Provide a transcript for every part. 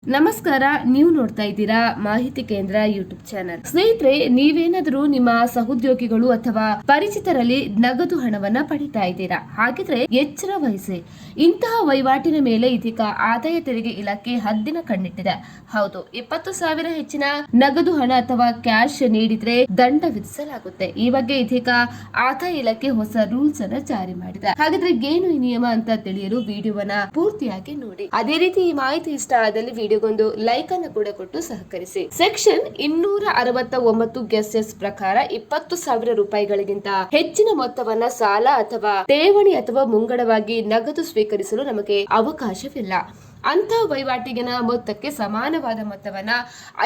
ನಮಸ್ಕಾರ, ನೀವು ನೋಡ್ತಾ ಇದ್ದೀರಾ ಮಾಹಿತಿ ಕೇಂದ್ರ ಯೂಟ್ಯೂಬ್ ಚಾನಲ್. ಸ್ನೇಹಿತರೆ, ನೀವೇನಾದರೂ ನಿಮ್ಮ ಸಹೋದ್ಯೋಗಿಗಳು ಅಥವಾ ಪರಿಚಿತರಲ್ಲಿ ನಗದು ಹಣವನ್ನ ಪಡಿತಾ ಇದ್ದೀರಾ? ಹಾಗಿದ್ರೆ ಎಚ್ಚರ ವಹಿಸಿ. ಇಂತಹ ವಹಿವಾಟಿನ ಮೇಲೆ ಇದೀಗ ಆದಾಯ ತೆರಿಗೆ ಇಲಾಖೆ ಹದ್ದಿನ ಕಣ್ಣಿಟ್ಟಿದೆ. ಹೌದು, 20,000 ಹೆಚ್ಚಿನ ನಗದು ಹಣ ಅಥವಾ ಕ್ಯಾಶ್ ನೀಡಿದ್ರೆ ದಂಡ ವಿಧಿಸಲಾಗುತ್ತೆ. ಈ ಬಗ್ಗೆ ಇದೀಗ ಆದಾಯ ಇಲಾಖೆ ಹೊಸ ರೂಲ್ಸ್ ಅನ್ನ ಜಾರಿ ಮಾಡಿದೆ. ಹಾಗಿದ್ರೆ ಏನು ಈ ನಿಯಮ ಅಂತ ತಿಳಿಯಲು ವಿಡಿಯೋವನ್ನ ಪೂರ್ತಿಯಾಗಿ ನೋಡಿ. ಅದೇ ರೀತಿ ಈ ಮಾಹಿತಿ ಇಷ್ಟ ಆದಲ್ಲಿ ವಿಡಿಯೋಗೊಂದು ಲೈಕ್ ಅನ್ನು ಕೂಡ ಕೊಟ್ಟು ಸಹಕರಿಸಿ. ಸೆಕ್ಷನ್ 269 ಗೆಸೆಸ್ ಪ್ರಕಾರ 20,000 ರೂಪಾಯಿಗಳಿಗಿಂತ ಹೆಚ್ಚಿನ ಮೊತ್ತವನ್ನ ಸಾಲ ಅಥವಾ ಠೇವಣಿ ಅಥವಾ ಮುಂಗಡವಾಗಿ ನಗದು ಸ್ವೀಕರಿಸಲು ನಮಗೆ ಅವಕಾಶವಿಲ್ಲ. ಅಂತ ವಹಿವಾಟಿಗಿನ ಮೊತ್ತಕ್ಕೆ ಸಮಾನವಾದ ಮೊತ್ತವನ್ನ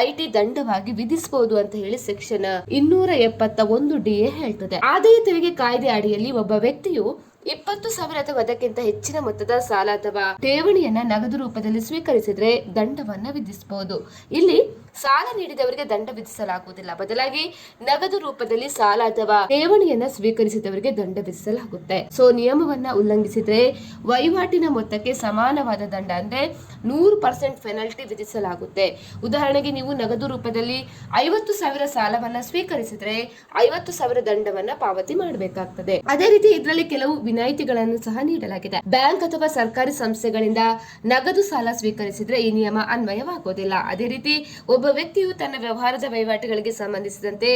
ಐಟಿ ದಂಡವಾಗಿ ವಿಧಿಸಬಹುದು ಅಂತ ಹೇಳಿ ಸೆಕ್ಷನ್ 271 DA ಹೇಳ್ತದೆ. ಆದಾಯ ತೆರಿಗೆ ಕಾಯ್ದೆ ಅಡಿಯಲ್ಲಿ ಒಬ್ಬ ವ್ಯಕ್ತಿಯು 20,000 ಅಥವಾ ಅದಕ್ಕಿಂತ ಹೆಚ್ಚಿನ ಮೊತ್ತದ ಸಾಲ ಅಥವಾ ಠೇವಣಿಯನ್ನ ನಗದು ರೂಪದಲ್ಲಿ ಸ್ವೀಕರಿಸಿದ್ರೆ ದಂಡವನ್ನ ವಿಧಿಸಬಹುದು. ಇಲ್ಲಿ ಸಾಲ ನೀಡಿದವರಿಗೆ ದಂಡ ವಿಧಿಸಲಾಗುವುದಿಲ್ಲ, ಬದಲಾಗಿ ನಗದು ರೂಪದಲ್ಲಿ ಸಾಲ ಅಥವಾ ಠೇವಣಿಯನ್ನ ಸ್ವೀಕರಿಸಿದವರಿಗೆ ದಂಡ ವಿಧಿಸಲಾಗುತ್ತೆ. ಸೊ ನಿಯಮವನ್ನ ಉಲ್ಲಂಘಿಸಿದ್ರೆ ವಹಿವಾಟಿನ ಮೊತ್ತಕ್ಕೆ ಸಮಾನವಾದ ದಂಡ ಅಂದ್ರೆ 100% ಪೆನಲ್ಟಿ ವಿಧಿಸಲಾಗುತ್ತೆ. ಉದಾಹರಣೆಗೆ ನೀವು ನಗದು ರೂಪದಲ್ಲಿ 50,000 ಸಾಲವನ್ನ ಸ್ವೀಕರಿಸಿದ್ರೆ 50,000 ದಂಡವನ್ನ ಪಾವತಿ ಮಾಡಬೇಕಾಗ್ತದೆ. ಅದೇ ರೀತಿ ಇದರಲ್ಲಿ ಕೆಲವು ವಿನಾಯಿತಿಗಳನ್ನು ಸಹ ನೀಡಲಾಗಿದೆ. ಬ್ಯಾಂಕ್ ಅಥವಾ ಸರ್ಕಾರಿ ಸಂಸ್ಥೆಗಳಿಂದ ನಗದು ಸಾಲ ಸ್ವೀಕರಿಸಿದ್ರೆ ಈ ನಿಯಮ ಅನ್ವಯವಾಗುವುದಿಲ್ಲ. ಅದೇ ರೀತಿ ಒಬ್ಬ ವ್ಯಕ್ತಿಯು ತನ್ನ ವ್ಯವಹಾರದ ವಹಿವಾಟುಗಳಿಗೆ ಸಂಬಂಧಿಸಿದಂತೆ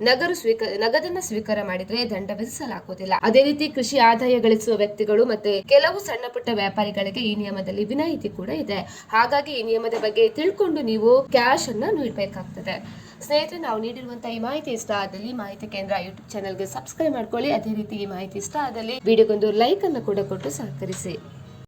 ನಗದನ್ನ ಸ್ವೀಕಾರ ಮಾಡಿದ್ರೆ ದಂಡ ವಿಧಿಸಲಾಗುವುದಿಲ್ಲ. ಅದೇ ರೀತಿ ಕೃಷಿ ಆದಾಯ ಗಳಿಸುವ ವ್ಯಕ್ತಿಗಳು ಮತ್ತೆ ಕೆಲವು ಸಣ್ಣ ಪುಟ್ಟ ವ್ಯಾಪಾರಿಗಳಿಗೆ ಈ ನಿಯಮದಲ್ಲಿ ವಿನಾಯಿತಿ ಕೂಡ ಇದೆ. ಹಾಗಾಗಿ ಈ ನಿಯಮದ ಬಗ್ಗೆ ತಿಳ್ಕೊಂಡು ನೀವು ಕ್ಯಾಶ್ ಅನ್ನ ನೀಡಬೇಕಾಗ್ತದೆ. ಸ್ನೇಹಿತರೆ, ನಾವು ನೀಡಿರುವಂತಹ ಈ ಮಾಹಿತಿ ಇಷ್ಟ ಆದಲ್ಲಿ ಮಾಹಿತಿ ಕೇಂದ್ರ ಯೂಟ್ಯೂಬ್ ಚಾನೆಲ್ಗೆ ಸಬ್ಸ್ಕ್ರೈಬ್ ಮಾಡ್ಕೊಳ್ಳಿ. ಅದೇ ರೀತಿ ಈ ಮಾಹಿತಿ ಇಷ್ಟ ಆದಲ್ಲಿ ವಿಡಿಯೋಗೊಂದು ಲೈಕ್ ಅನ್ನು ಕೂಡ ಕೊಟ್ಟು ಸಹಕರಿಸಿ.